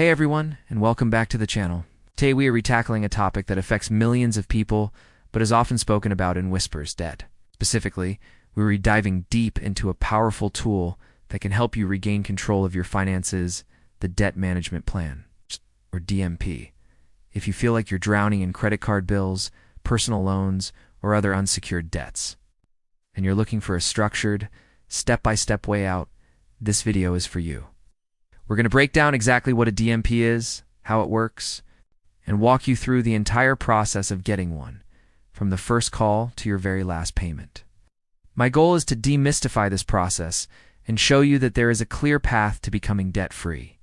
Hey everyone, and welcome back to the channel. Today we are retackling a topic that affects millions of people, but is often spoken about in whispers: debt. Specifically, we're diving deep into a powerful tool that can help you regain control of your finances, the Debt Management Plan, or DMP. If you feel like you're drowning in credit card bills, personal loans, or other unsecured debts, and you're looking for a structured, step-by-step way out, this video is for you. We're going to break down exactly what a DMP is, how it works, and walk you through the entire process of getting one, from the first call to your very last payment. My goal is to demystify this process and show you that there is a clear path to becoming debt-free.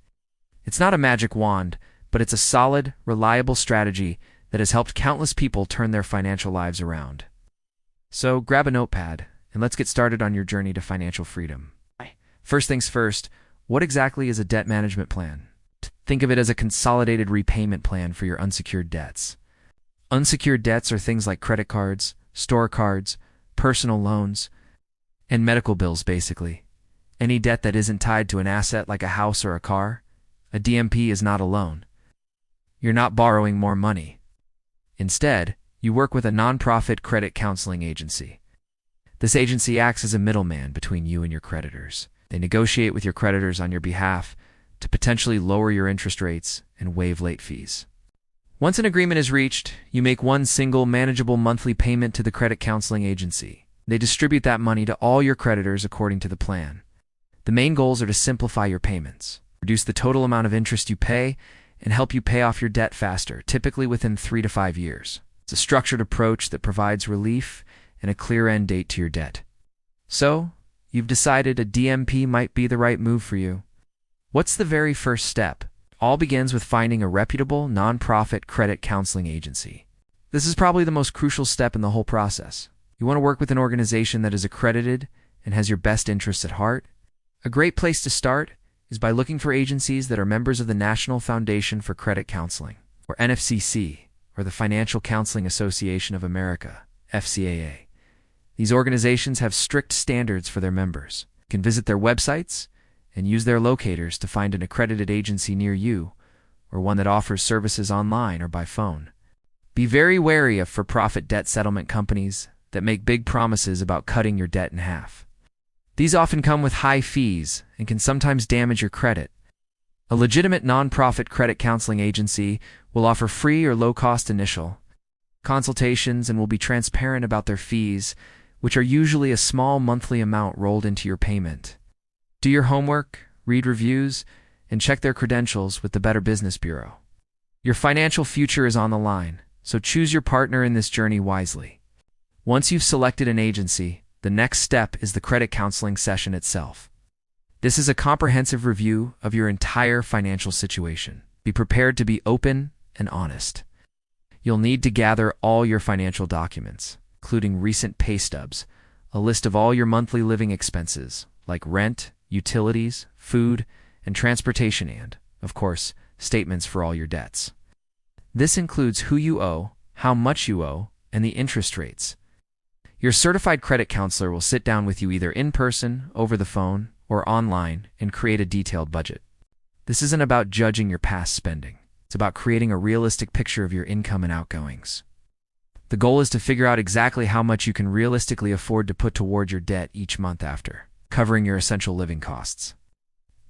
It's not a magic wand, but it's a solid, reliable strategy that has helped countless people turn their financial lives around. So grab a notepad, and let's get started on your journey to financial freedom. First things first, what exactly is a debt management plan? Think of it as a consolidated repayment plan for your unsecured debts. Unsecured debts are things like credit cards, store cards, personal loans, and medical bills, basically. Any debt that isn't tied to an asset like a house or a car. A DMP is not a loan. You're not borrowing more money. Instead, you work with a nonprofit credit counseling agency. This agency acts as a middleman between you and your creditors. They negotiate with your creditors on your behalf to potentially lower your interest rates and waive late fees. Once an agreement is reached, you make one single manageable monthly payment to the credit counseling agency. They distribute that money to all your creditors according to the plan. The main goals are to simplify your payments, reduce the total amount of interest you pay, and help you pay off your debt faster, typically within 3 to 5 years. It's a structured approach that provides relief and a clear end date to your debt. So, you've decided a DMP might be the right move for you. What's the very first step? All begins with finding a reputable, nonprofit credit counseling agency. This is probably the most crucial step in the whole process. You want to work with an organization that is accredited and has your best interests at heart. A great place to start is by looking for agencies that are members of the National Foundation for Credit Counseling, or NFCC, or the Financial Counseling Association of America, FCAA. These organizations have strict standards for their members. You can visit their websites and use their locators to find an accredited agency near you, or one that offers services online or by phone. Be very wary of for-profit debt settlement companies that make big promises about cutting your debt in half. These often come with high fees and can sometimes damage your credit. A legitimate nonprofit credit counseling agency will offer free or low-cost initial consultations and will be transparent about their fees, which are usually a small monthly amount rolled into your payment. Do your homework, read reviews, and check their credentials with the Better Business Bureau. Your financial future is on the line, so choose your partner in this journey wisely. Once you've selected an agency, the next step is the credit counseling session itself. This is a comprehensive review of your entire financial situation. Be prepared to be open and honest. You'll need to gather all your financial documents, including recent pay stubs, a list of all your monthly living expenses, like rent, utilities, food, and transportation, and, of course, statements for all your debts. This includes who you owe, how much you owe, and the interest rates. Your certified credit counselor will sit down with you either in person, over the phone, or online and create a detailed budget. This isn't about judging your past spending. It's about creating a realistic picture of your income and outgoings. The goal is to figure out exactly how much you can realistically afford to put toward your debt each month after, covering your essential living costs.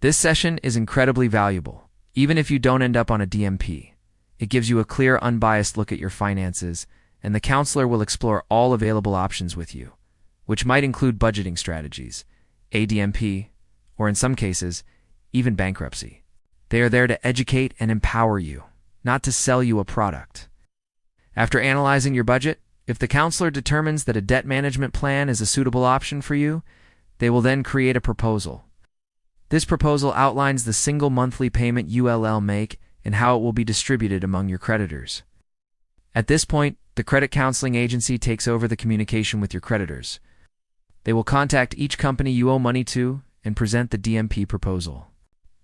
This session is incredibly valuable, even if you don't end up on a DMP. It gives you a clear, unbiased look at your finances, and the counselor will explore all available options with you, which might include budgeting strategies, a DMP, or in some cases, even bankruptcy. They are there to educate and empower you, not to sell you a product. After analyzing your budget, if the counselor determines that a debt management plan is a suitable option for you, they will then create a proposal. This proposal outlines the single monthly payment you'll make and how it will be distributed among your creditors. At this point, the credit counseling agency takes over the communication with your creditors. They will contact each company you owe money to and present the DMP proposal.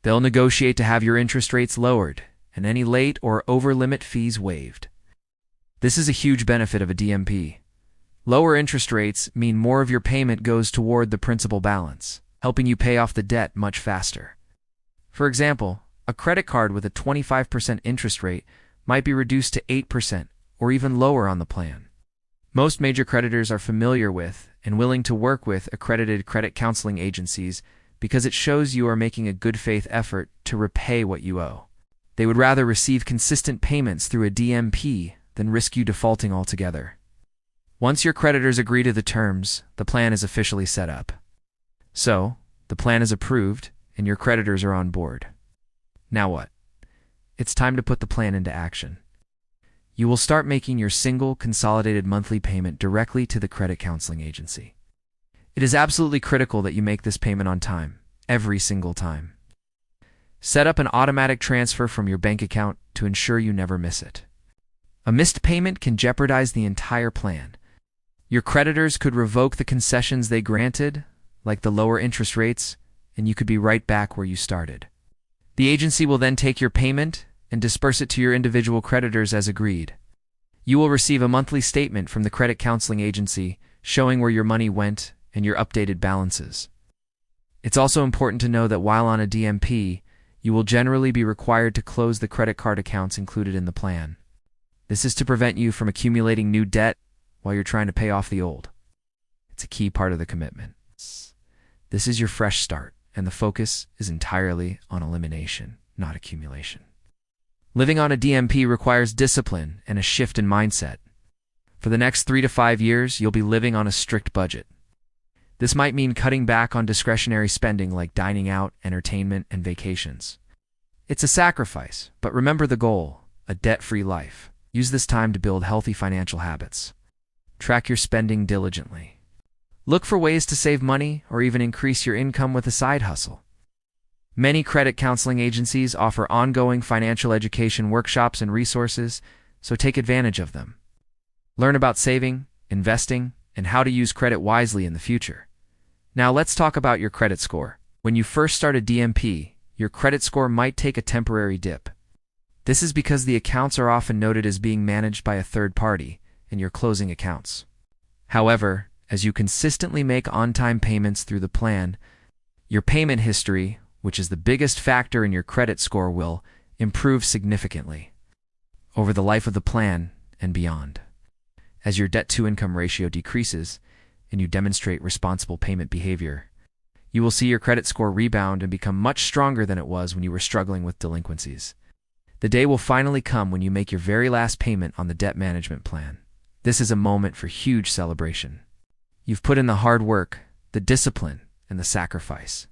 They'll negotiate to have your interest rates lowered and any late or over-limit fees waived. This is a huge benefit of a DMP. Lower interest rates mean more of your payment goes toward the principal balance, helping you pay off the debt much faster. For example, A credit card with a 25% interest rate might be reduced to 8% or even lower on the plan. Most major creditors are familiar with and willing to work with accredited credit counseling agencies because it shows you are making a good faith effort to repay what you owe. They would rather receive consistent payments through a DMP than risk you defaulting altogether. Once your creditors agree to the terms, the plan is officially set up. So, the plan is approved and your creditors are on board. Now what? It's time to put the plan into action. You will start making your single consolidated monthly payment directly to the credit counseling agency. It is absolutely critical that you make this payment on time, every single time. Set up an automatic transfer from your bank account to ensure you never miss it. A missed payment can jeopardize the entire plan. Your creditors could revoke the concessions they granted, like the lower interest rates, and you could be right back where you started. The agency will then take your payment and disperse it to your individual creditors as agreed. You will receive a monthly statement from the credit counseling agency showing where your money went and your updated balances. It's also important to know that while on a DMP, you will generally be required to close the credit card accounts included in the plan. This is to prevent you from accumulating new debt while you're trying to pay off the old. It's a key part of the commitment. This is your fresh start, and the focus is entirely on elimination, not accumulation. Living on a DMP requires discipline and a shift in mindset. For the next 3 to 5 years, you'll be living on a strict budget. This might mean cutting back on discretionary spending like dining out, entertainment, and vacations. It's a sacrifice, but remember the goal, a debt-free life. Use this time to build healthy financial habits. Track your spending diligently. Look for ways to save money or even increase your income with a side hustle. Many credit counseling agencies offer ongoing financial education workshops and resources, so take advantage of them. Learn about saving, investing, and how to use credit wisely in the future. Now let's talk about your credit score. When you first start a DMP, your credit score might take a temporary dip. This is because the accounts are often noted as being managed by a third party, and you're closing accounts. However, as you consistently make on-time payments through the plan, your payment history, which is the biggest factor in your credit score, will improve significantly over the life of the plan and beyond. As your debt-to-income ratio decreases and you demonstrate responsible payment behavior, you will see your credit score rebound and become much stronger than it was when you were struggling with delinquencies. The day will finally come when you make your very last payment on the debt management plan. This is a moment for huge celebration. You've put in the hard work, the discipline, and the sacrifice.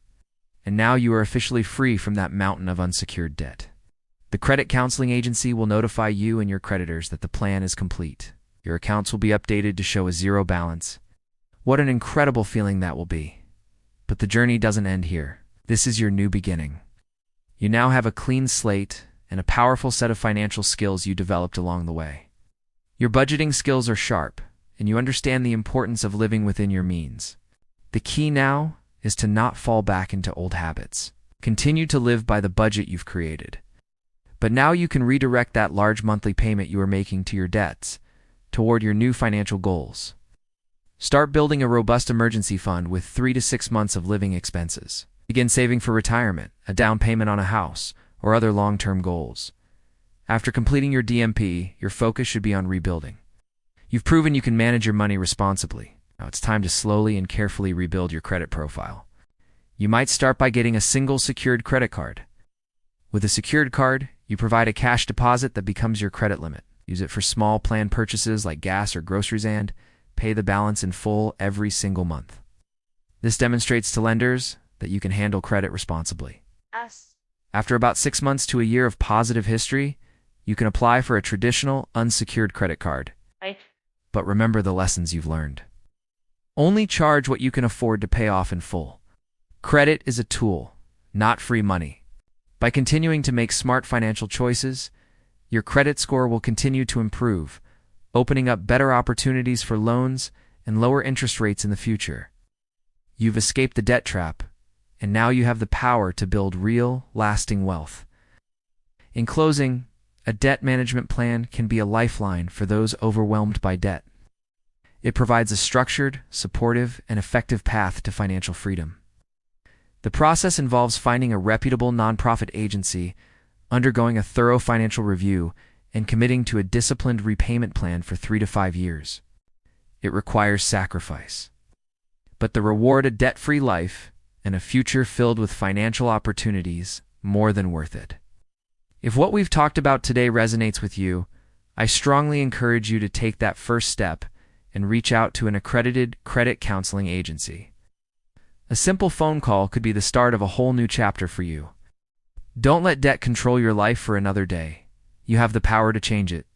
And now you are officially free from that mountain of unsecured debt. The credit counseling agency will notify you and your creditors that the plan is complete. Your accounts will be updated to show a zero balance. What an incredible feeling that will be. But the journey doesn't end here. This is your new beginning. You now have a clean slate and a powerful set of financial skills you developed along the way. Your budgeting skills are sharp, and you understand the importance of living within your means. The key now is to not fall back into old habits. Continue to live by the budget you've created. But now you can redirect that large monthly payment you are making to your debts toward your new financial goals. Start building a robust emergency fund with 3 to 6 months of living expenses. Begin saving for retirement, a down payment on a house, or other long-term goals. After completing your DMP, your focus should be on rebuilding. You've proven you can manage your money responsibly. Now it's time to slowly and carefully rebuild your credit profile. You might start by getting a single secured credit card. With a secured card, you provide a cash deposit that becomes your credit limit. Use it for small planned purchases like gas or groceries and pay the balance in full every single month. This demonstrates to lenders that you can handle credit responsibly. After about 6 months to a year of positive history, you can apply for a traditional unsecured credit card. But remember the lessons you've learned. Only charge what you can afford to pay off in full. Credit is a tool, not free money. By continuing to make smart financial choices, your credit score will continue to improve, opening up better opportunities for loans and lower interest rates in the future. You've escaped the debt trap, and now you have the power to build real, lasting wealth. In closing, a debt management plan can be a lifeline for those overwhelmed by debt. It provides a structured, supportive, and effective path to financial freedom. The process involves finding a reputable nonprofit agency, undergoing a thorough financial review, and committing to a disciplined repayment plan for 3 to 5 years. It requires sacrifice. But the reward, a debt-free life and a future filled with financial opportunities, more than worth it. If what we've talked about today resonates with you, I strongly encourage you to take that first step and reach out to an accredited credit counseling agency. A simple phone call could be the start of a whole new chapter for you. Don't let debt control your life for another day. You have the power to change it.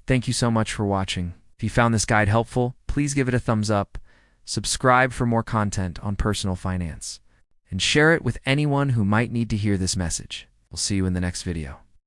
Thank you so much for watching. If you found this guide helpful, please give it a thumbs up, subscribe for more content on personal finance, and share it with anyone who might need to hear this message. We'll see you in the next video.